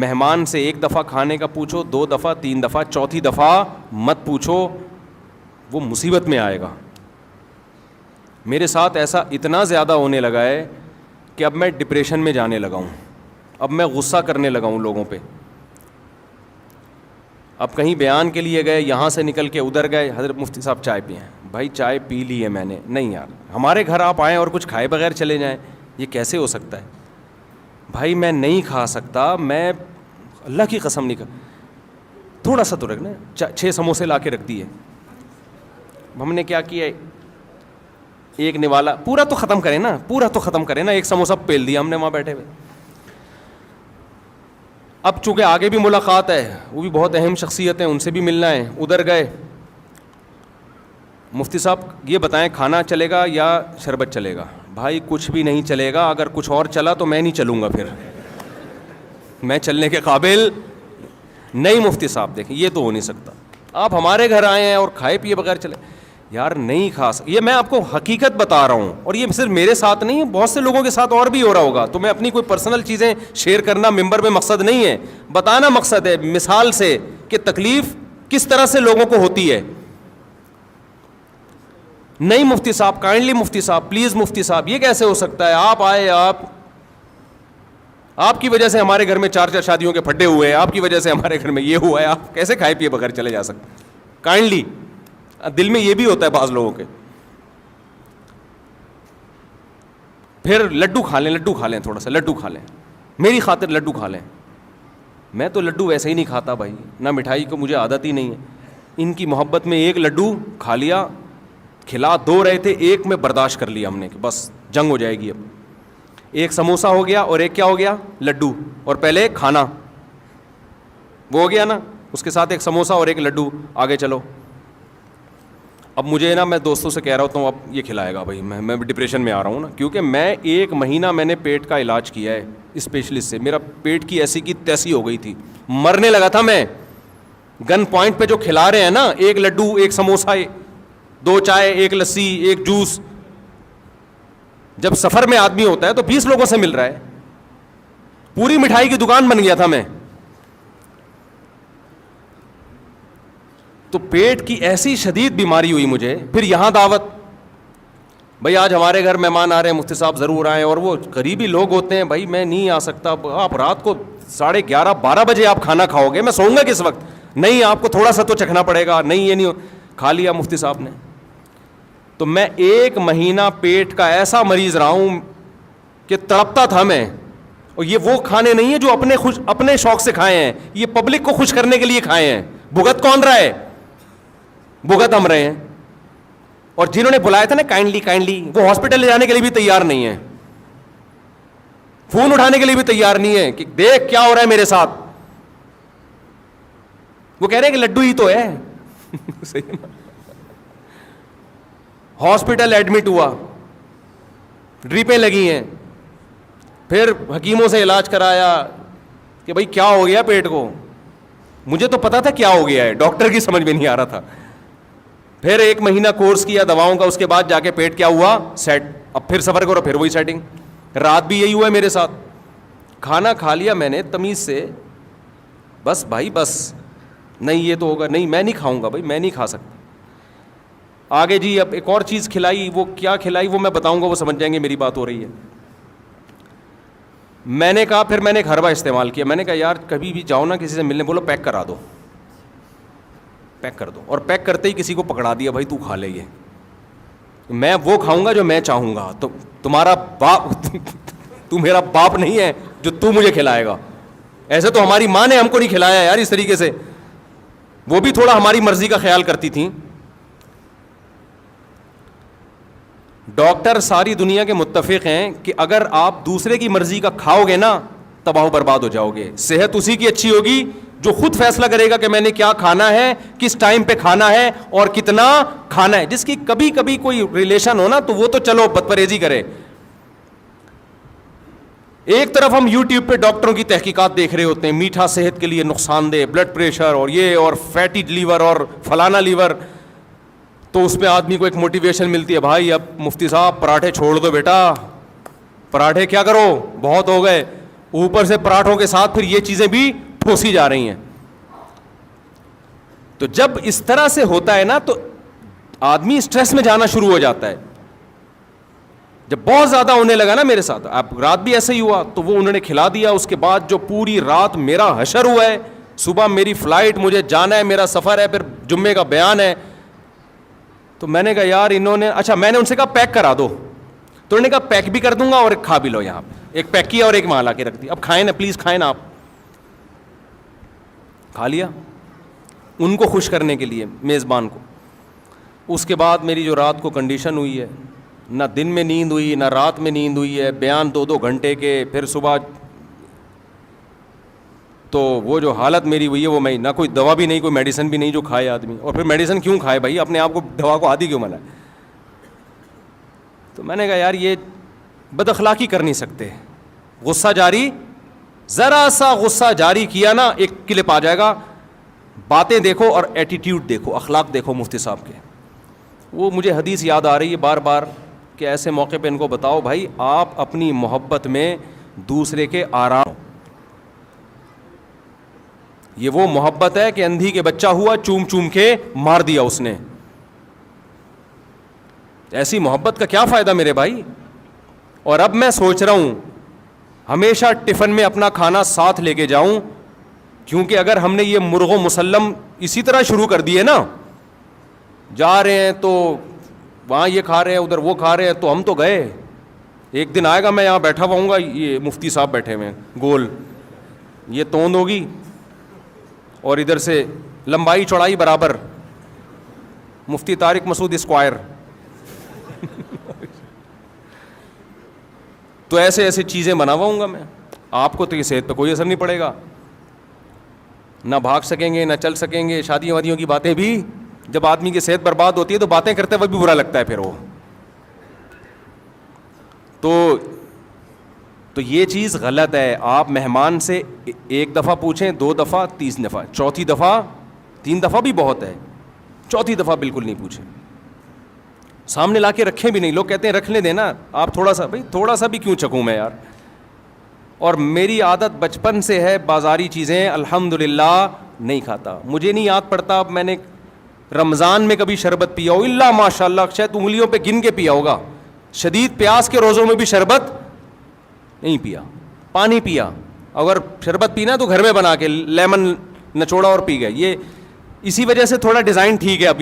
مہمان سے ایک دفعہ کھانے کا پوچھو, 2 دفعہ, 3 دفعہ, چوتھی دفعہ مت پوچھو, وہ مصیبت میں آئے گا. میرے ساتھ ایسا اتنا زیادہ ہونے لگا ہے کہ اب میں ڈپریشن میں جانے لگا ہوں, اب میں غصہ کرنے لگا ہوں لوگوں پہ. اب کہیں بیان کے لیے گئے, یہاں سے نکل کے ادھر گئے, حضرت مفتی صاحب چائے پئیں. بھائی چائے پی لی ہے میں نے. نہیں یار, ہمارے گھر آپ آئیں اور کچھ کھائے بغیر چلے جائیں, یہ کیسے ہو سکتا ہے؟ بھائی میں نہیں کھا سکتا, میں اللہ کی قسم نہیں کھا. تھوڑا سا تو رکھنا, 6 سموسے لا کے رکھ دیے. ہم نے کیا کیا, ایک نوالا, پورا تو ختم کریں نا, پورا تو ختم کریں نا. ایک سموسہ پیل دیا ہم نے وہاں بیٹھے ہوئے. اب چونکہ آگے بھی ملاقات ہے, وہ بھی بہت اہم شخصیت ہیں, ان سے بھی ملنا ہے. ادھر گئے, مفتی صاحب یہ بتائیں کھانا چلے گا یا شربت چلے گا؟ بھائی کچھ بھی نہیں چلے گا, اگر کچھ اور چلا تو میں نہیں چلوں گا, پھر میں چلنے کے قابل نہیں. مفتی صاحب دیکھیں یہ تو ہو نہیں سکتا, آپ ہمارے گھر آئے ہیں اور کھائے پیے بغیر چلے. یار نہیں کھا سکتا, یہ میں آپ کو حقیقت بتا رہا ہوں, اور یہ صرف میرے ساتھ نہیں, بہت سے لوگوں کے ساتھ اور بھی ہو رہا ہوگا. تو میں اپنی کوئی پرسنل چیزیں شیئر کرنا ممبر پہ مقصد نہیں ہے, بتانا مقصد ہے مثال سے کہ تکلیف کس طرح سے لوگوں کو ہوتی ہے. نہیں مفتی صاحب, کائنڈلی مفتی صاحب, پلیز مفتی صاحب, یہ کیسے ہو سکتا ہے؟ آپ آئے, آپ کی وجہ سے ہمارے گھر میں 4 شادیوں کے پھڈے ہوئے ہیں, آپ کی وجہ سے ہمارے گھر میں یہ ہوا ہے, آپ کیسے کھائے پیے بغیر چلے جا سکتے؟ کائنڈلی, دل میں یہ بھی ہوتا ہے بعض لوگوں کے. پھر لڈو کھا لیں, تھوڑا سا لڈو کھا لیں, میری خاطر لڈو کھا لیں. میں تو لڈو ویسے ہی نہیں کھاتا بھائی, نہ مٹھائی کو مجھے عادت ہی نہیں ہے. ان کی محبت میں ایک لڈو کھا لیا, کھلا 2 رہے تھے, ایک میں برداشت کر لیا ہم نے کہ بس جنگ ہو جائے گی. اب ایک سموسہ ہو گیا اور ایک کیا ہو گیا؟ لڈو. اور پہلے کھانا وہ ہو گیا نا, اس کے ساتھ ایک سموسہ اور ایک لڈو, آگے چلو. اب مجھے نا, میں دوستوں سے کہہ رہا ہوتا ہوں اب یہ کھلائے گا بھائی, میں ڈپریشن میں آ رہا ہوں نا, کیونکہ میں 1 مہینہ میں نے پیٹ کا علاج کیا ہے اسپیشلسٹ سے. میرا پیٹ کی ایسی کی تیسی ہو گئی تھی, مرنے لگا تھا میں. گن پوائنٹ پہ جو کھلا رہے ہیں نا, 1 لڈو, 1 سموسہ, 2 چائے, 1 لسی, 1 جوس. جب سفر میں آدمی ہوتا ہے تو 20 لوگوں سے مل رہا ہے, پوری مٹھائی کی دکان بن گیا تھا میں. تو پیٹ کی ایسی شدید بیماری ہوئی مجھے. پھر یہاں دعوت, بھائی آج ہمارے گھر مہمان آ رہے ہیں, مفتی صاحب ضرور آئیں. اور وہ قریبی لوگ ہوتے ہیں, بھائی میں نہیں آ سکتا, آپ رات کو 11:30 12 بجے آپ کھانا کھاؤ گے, میں سوؤں گا کس وقت؟ نہیں, آپ کو تھوڑا سا تو چکھنا پڑے گا. نہیں یہ نہیں, کھا لیا مفتی صاحب نے. تو میں 1 مہینہ پیٹ کا ایسا مریض رہا ہوں کہ تڑپتا تھا میں. اور یہ وہ کھانے نہیں ہیں جو اپنے شوق سے کھائے ہیں, یہ پبلک کو خوش کرنے کے لیے کھائے ہیں. بھگت کون رہا ہے؟ بھگت ہم رہے ہیں. اور جنہوں نے بلایا تھا نا کائنڈلی, وہ ہاسپٹل لے جانے کے لیے بھی تیار نہیں ہے, فون اٹھانے کے لیے بھی تیار نہیں ہے کہ دیکھ کیا ہو رہا ہے میرے ساتھ. وہ کہہ رہے ہیں کہ لڈو ہی تو ہے. ہاسپٹل ایڈمٹ ہوا, ڈریپیں لگی ہیں, پھر حکیموں سے علاج کرایا کہ بھائی کیا ہو گیا پیٹ کو. مجھے تو پتا تھا کیا ہو گیا ہے, ڈاکٹر کی سمجھ میں نہیں آ رہا تھا. پھر 1 مہینہ کورس کیا دواؤں کا, اس کے بعد جا کے پیٹ کیا ہوا؟ سیٹ. اب پھر سفر کرو, پھر وہی سیٹنگ. رات بھی یہی ہوا ہے میرے ساتھ. کھانا کھا لیا میں نے تمیز سے, بس بھائی بس, نہیں یہ تو ہوگا, نہیں میں نہیں کھاؤں گا بھائی, میں نہیں کھا سکتا. آگے جی اب ایک اور چیز کھلائی, وہ کیا کھلائی وہ میں بتاؤں گا, وہ سمجھ جائیں گے میری بات ہو رہی ہے. میں نے کہا, پھر میں نے ایک حربہ استعمال کیا. میں نے کہا یار کبھی بھی جاؤ نا کسی سے ملنے, بولو پیک کرا دو, پیک کر دو. اور پیک کرتے ہی کسی کو پکڑا دیا, بھائی تو کھا لے, یہ میں وہ کھاؤں گا جو میں چاہوں گا. تو تمہارا باپ تو میرا باپ نہیں ہے جو تو مجھے کھلائے گا. ایسے تو ہماری ماں نے ہم کو نہیں کھلایا یار اس طریقے سے, وہ بھی تھوڑا ہماری مرضی کا خیال کرتی تھیں. ڈاکٹر ساری دنیا کے متفق ہیں کہ اگر آپ دوسرے کی مرضی کا کھاؤ گے نا, تباہ و برباد ہو جاؤ گے. صحت اسی کی اچھی ہوگی جو خود فیصلہ کرے گا کہ میں نے کیا کھانا ہے, کس ٹائم پہ کھانا ہے اور کتنا کھانا ہے. جس کی کبھی کبھی کوئی ریلیشن ہو نا, تو وہ تو چلو بد پرہیزی کرے. ایک طرف ہم یوٹیوب پہ ڈاکٹروں کی تحقیقات دیکھ رہے ہوتے ہیں, میٹھا صحت کے لیے نقصان دہ, بلڈ پریشر اور یہ اور فیٹی لیور اور فلانا لیور. تو اس پہ آدمی کو ایک موٹیویشن ملتی ہے, بھائی اب مفتی صاحب پراٹھے چھوڑ دو بیٹا, پراٹھے کیا کرو, بہت ہو گئے. اوپر سے پراٹھوں کے ساتھ پھر یہ چیزیں بھی ٹھوسی جا رہی ہیں. تو جب اس طرح سے ہوتا ہے نا تو آدمی اسٹریس میں جانا شروع ہو جاتا ہے. جب بہت زیادہ ہونے لگا نا میرے ساتھ, اب رات بھی ایسے ہی ہوا, تو وہ انہوں نے کھلا دیا. اس کے بعد جو پوری رات میرا حشر ہوا ہے, صبح میری فلائٹ, مجھے جانا ہے, میرا سفر ہے, پھر جمعے کا بیان ہے. تو میں نے کہا یار انہوں نے, اچھا میں نے ان سے کہا پیک کرا دو, تو انہوں نے کہا پیک بھی کر دوں گا اور ایک کھا بھی لو یہاں پہ. ایک پیک کیا اور ایک وہاں لا کے رکھ دی, اب کھائیں نا پلیز, کھائیں نا. آپ کھا لیا ان کو خوش کرنے کے لیے, میزبان کو. اس کے بعد میری جو رات کو کنڈیشن ہوئی ہے, نہ دن میں نیند ہوئی نہ رات میں نیند ہوئی ہے, بیان 2 گھنٹے کے, پھر صبح, تو وہ جو حالت میری ہوئی ہے وہ میں, نہ کوئی دوا بھی نہیں, کوئی میڈیسن بھی نہیں جو کھائے آدمی. اور پھر میڈیسن کیوں کھائے بھائی, اپنے آپ کو دوا کو عادی کیوں بنائے. تو میں نے کہا یار یہ بد اخلاقی کر نہیں سکتے. غصہ جاری, ذرا سا غصہ جاری کیا نا ایک کلپ آ جائے گا. باتیں دیکھو اور ایٹیٹیوڈ دیکھو, اخلاق دیکھو مفتی صاحب کے. وہ مجھے حدیث یاد آ رہی ہے بار بار کہ ایسے موقع پہ ان کو بتاؤ بھائی آپ اپنی محبت میں دوسرے کے آرام. یہ وہ محبت ہے کہ اندھی کے بچہ ہوا, چوم چوم کے مار دیا اس نے. ایسی محبت کا کیا فائدہ میرے بھائی. اور اب میں سوچ رہا ہوں ہمیشہ ٹفن میں اپنا کھانا ساتھ لے کے جاؤں, کیونکہ اگر ہم نے یہ مرغ و مسلم اسی طرح شروع کر دیے نا, جا رہے ہیں تو وہاں یہ کھا رہے ہیں ادھر وہ کھا رہے ہیں, تو ہم تو گئے. ایک دن آئے گا میں یہاں بیٹھا ہوا ہوں گا, یہ مفتی صاحب بیٹھے ہوئے ہیں گول, یہ توند ہوگی اور ادھر سے لمبائی چوڑائی برابر, مفتی طارق مسعود اسکوائر. تو ایسے ایسے چیزیں بناواؤں گا میں. آپ کو تو یہ صحت پہ کوئی اثر نہیں پڑے گا, نہ بھاگ سکیں گے نہ چل سکیں گے. شادیوں وادیوں کی باتیں بھی, جب آدمی کی صحت برباد ہوتی ہے تو باتیں کرتے ہوئے بھی برا لگتا ہے پھر وہ. تو یہ چیز غلط ہے. آپ مہمان سے 1 دفعہ پوچھیں, 2 دفعہ, 3 دفعہ, 4تھی دفعہ, 3 دفعہ بھی بہت ہے, 4تھی دفعہ بالکل نہیں پوچھیں. سامنے لا کے رکھیں بھی نہیں. لوگ کہتے ہیں رکھ لیں دینا, آپ تھوڑا سا, بھائی تھوڑا سا بھی کیوں چکھوں میں یار. اور میری عادت بچپن سے ہے, بازاری چیزیں الحمدللہ نہیں کھاتا. مجھے نہیں یاد پڑتا اب میں نے رمضان میں کبھی شربت پیا ہو, اللہ ماشاء اللہ شاید انگلیوں پہ گن کے پیا ہوگا. شدید پیاس کے روزوں میں بھی شربت نہیں پیا, پانی پیا. اگر شربت پینا تو گھر میں بنا کے لیمن نچوڑا اور پی گئے. یہ اسی وجہ سے تھوڑا ڈیزائن ٹھیک ہے ابھی.